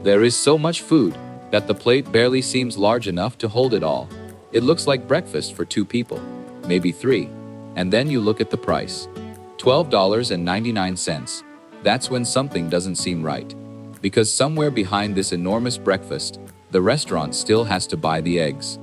There is so much food that the plate barely seems large enough to hold it all. It looks like breakfast for 2 people, maybe 3. And then you look at the price. $12.99. That's when something doesn't seem right. Because somewhere behind this enormous breakfast, the restaurant still has to buy the eggs,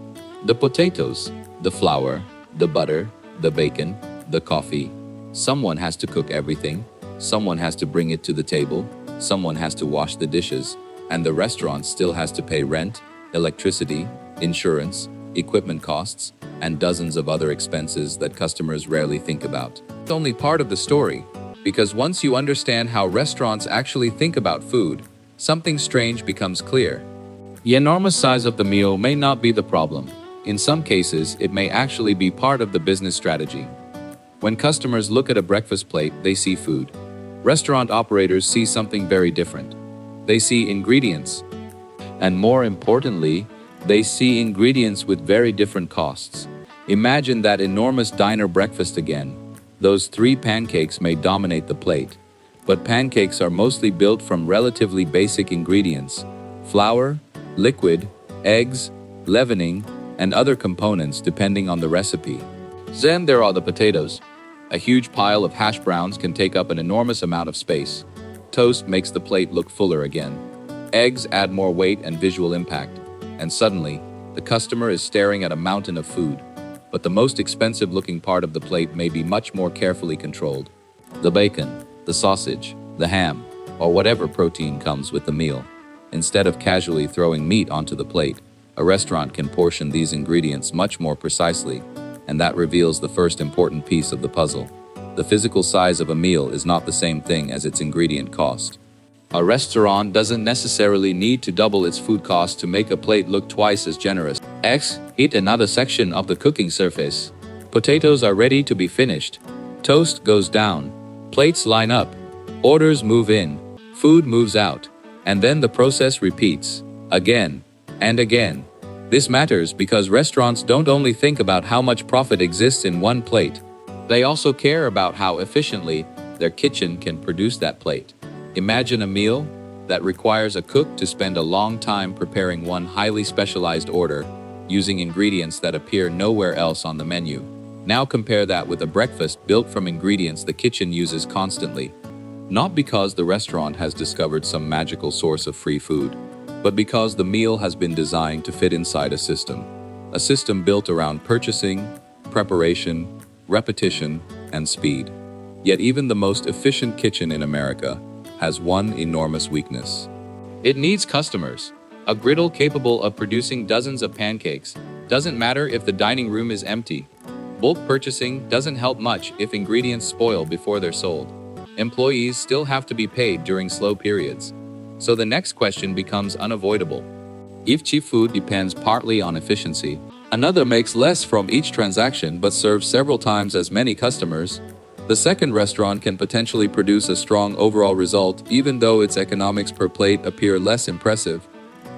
the potatoes, the flour, the butter, the bacon, the coffee. Someone has to cook everything. Someone has to bring it to the table. Someone has to wash the dishes. And the restaurant still has to pay rent, electricity, insurance, equipment costs, and dozens of other expenses that customers rarely think about. It's only part of the story, because once you understand how restaurants actually think about food, something strange becomes clear. The enormous size of the meal may not be the problem. In some cases, it may actually be part of the business strategy. When customers look at a breakfast plate, they see food. Restaurant operators see something very different. They see ingredients. And more importantly, they see ingredients with very different costs. Imagine that enormous diner breakfast again. Those 3 pancakes may dominate the plate, but pancakes are mostly built from relatively basic ingredients: flour, liquid, eggs, leavening, and other components depending on the recipe. Then there are the potatoes. A huge pile of hash browns can take up an enormous amount of space. Toast makes the plate look fuller again. Eggs add more weight and visual impact. And suddenly, the customer is staring at a mountain of food. But the most expensive looking part of the plate may be much more carefully controlled. The bacon, the sausage, the ham, or whatever protein comes with the meal. Instead of casually throwing meat onto the plate, a restaurant can portion these ingredients much more precisely, and that reveals the first important piece of the puzzle. The physical size of a meal is not the same thing as its ingredient cost. A restaurant doesn't necessarily need to double its food cost to make a plate look twice as generous. Eat another section of the cooking surface. Potatoes are ready to be finished. Toast goes down. Plates line up. Orders move in. Food moves out. And then the process repeats. Again and again. This matters because restaurants don't only think about how much profit exists in one plate. They also care about how efficiently their kitchen can produce that plate. Imagine a meal that requires a cook to spend a long time preparing one highly specialized order, using ingredients that appear nowhere else on the menu. Now compare that with a breakfast built from ingredients the kitchen uses constantly. Not because the restaurant has discovered some magical source of free food, but because the meal has been designed to fit inside a system. A system built around purchasing, preparation, repetition, and speed. Yet even the most efficient kitchen in America has one enormous weakness. It needs customers. A griddle capable of producing dozens of pancakes doesn't matter if the dining room is empty. Bulk purchasing doesn't help much if ingredients spoil before they're sold. Employees still have to be paid during slow periods. So the next question becomes unavoidable. If cheap food depends partly on efficiency, another makes less from each transaction but serves several times as many customers, the second restaurant can potentially produce a strong overall result even though its economics per plate appear less impressive.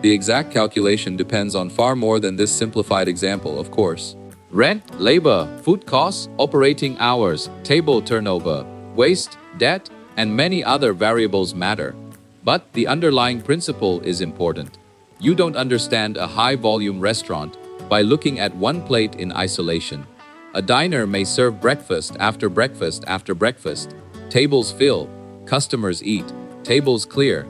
The exact calculation depends on far more than this simplified example, of course. Rent, labor, food costs, operating hours, table turnover, waste, debt, and many other variables matter. But the underlying principle is important. You don't understand a high-volume restaurant by looking at one plate in isolation. A diner may serve breakfast after breakfast after breakfast. Tables fill, customers eat, tables clear.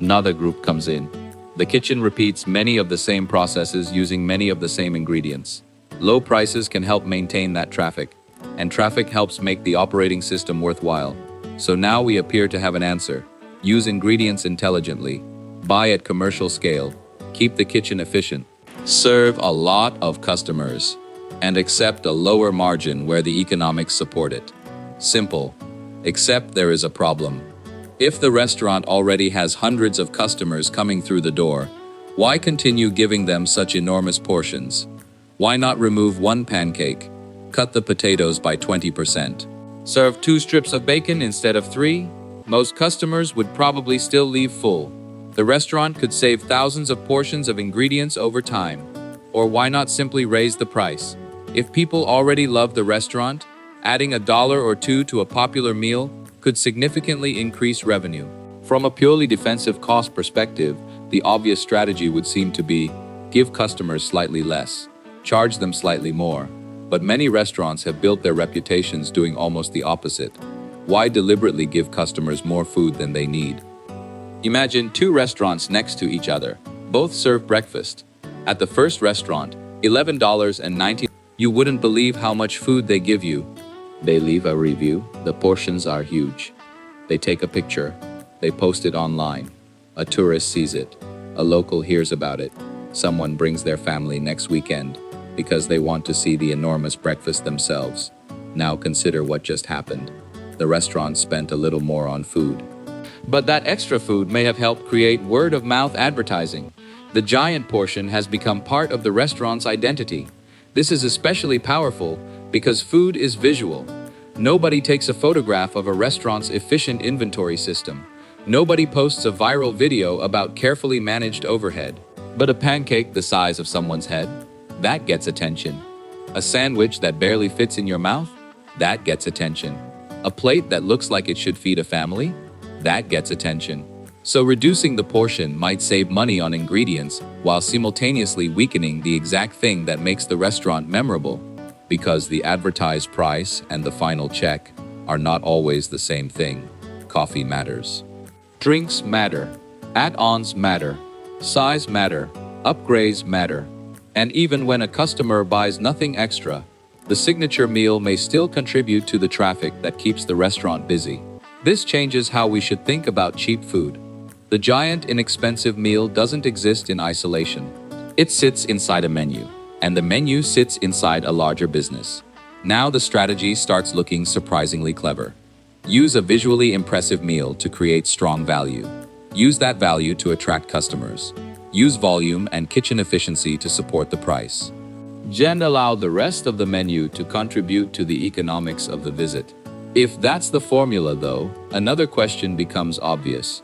Another group comes in. The kitchen repeats many of the same processes using many of the same ingredients. Low prices can help maintain that traffic, and traffic helps make the operating system worthwhile. So now we appear to have an answer. Use ingredients intelligently. Buy at commercial scale. Keep the kitchen efficient. Serve a lot of customers. And accept a lower margin where the economics support it. Simple. Except there is a problem. If the restaurant already has hundreds of customers coming through the door, why continue giving them such enormous portions? Why not remove one pancake? Cut the potatoes by 20%. Serve 2 strips of bacon instead of 3? Most customers would probably still leave full. The restaurant could save thousands of portions of ingredients over time. Or why not simply raise the price? If people already love the restaurant, adding $1 or $2 to a popular meal could significantly increase revenue. From a purely defensive cost perspective, the obvious strategy would seem to be give customers slightly less, charge them slightly more. But many restaurants have built their reputations doing almost the opposite. Why deliberately give customers more food than they need? Imagine two restaurants next to each other. Both serve breakfast. At the first restaurant, $11.90. You wouldn't believe how much food they give you. They leave a review. The portions are huge. They take a picture. They post it online. A tourist sees it. A local hears about it. Someone brings their family next weekend because they want to see the enormous breakfast themselves. Now consider what just happened. The restaurant spent a little more on food. But that extra food may have helped create word-of-mouth advertising. The giant portion has become part of the restaurant's identity. This is especially powerful because food is visual. Nobody takes a photograph of a restaurant's efficient inventory system. Nobody posts a viral video about carefully managed overhead. But a pancake the size of someone's head? That gets attention. A sandwich that barely fits in your mouth? That gets attention. A plate that looks like it should feed a family? That gets attention. So reducing the portion might save money on ingredients while simultaneously weakening the exact thing that makes the restaurant memorable. Because the advertised price and the final check are not always the same thing. Coffee matters. Drinks matter. Add-ons matter. Size matter. Upgrades matter. And even when a customer buys nothing extra, the signature meal may still contribute to the traffic that keeps the restaurant busy. This changes how we should think about cheap food. The giant, inexpensive meal doesn't exist in isolation. It sits inside a menu, and the menu sits inside a larger business. Now the strategy starts looking surprisingly clever. Use a visually impressive meal to create strong value. Use that value to attract customers. Use volume and kitchen efficiency to support the price. Then allow the rest of the menu to contribute to the economics of the visit. If that's the formula, though, another question becomes obvious.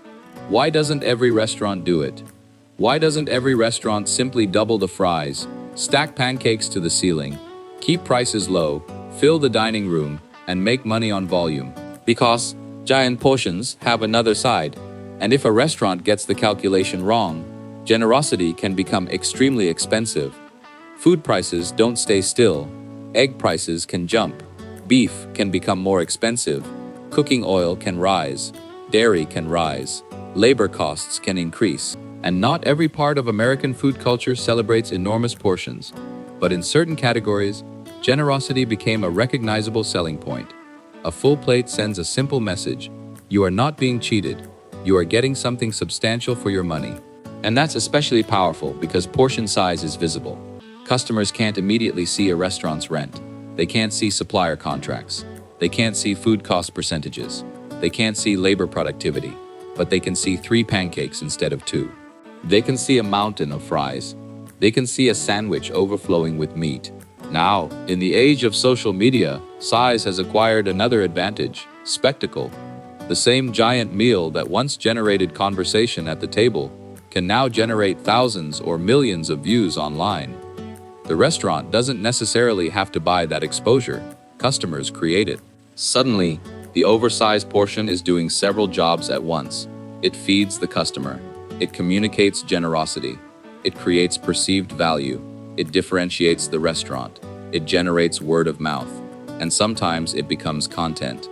Why doesn't every restaurant do it? Why doesn't every restaurant simply double the fries, stack pancakes to the ceiling, keep prices low, fill the dining room, and make money on volume? Because giant portions have another side. And if a restaurant gets the calculation wrong, generosity can become extremely expensive. Food prices don't stay still. Egg prices can jump. Beef can become more expensive. Cooking oil can rise. Dairy can rise. Labor costs can increase. And not every part of American food culture celebrates enormous portions. But in certain categories, generosity became a recognizable selling point. A full plate sends a simple message. You are not being cheated. You are getting something substantial for your money. And that's especially powerful because portion size is visible. Customers can't immediately see a restaurant's rent. They can't see supplier contracts. They can't see food cost percentages. They can't see labor productivity. But they can see 3 pancakes instead of 2. They can see a mountain of fries. They can see a sandwich overflowing with meat. Now, in the age of social media, size has acquired another advantage: spectacle. The same giant meal that once generated conversation at the table can now generate thousands or millions of views online. The restaurant doesn't necessarily have to buy that exposure. Customers create it. Suddenly, the oversized portion is doing several jobs at once. It feeds the customer. It communicates generosity. It creates perceived value. It differentiates the restaurant. It generates word of mouth. And sometimes it becomes content.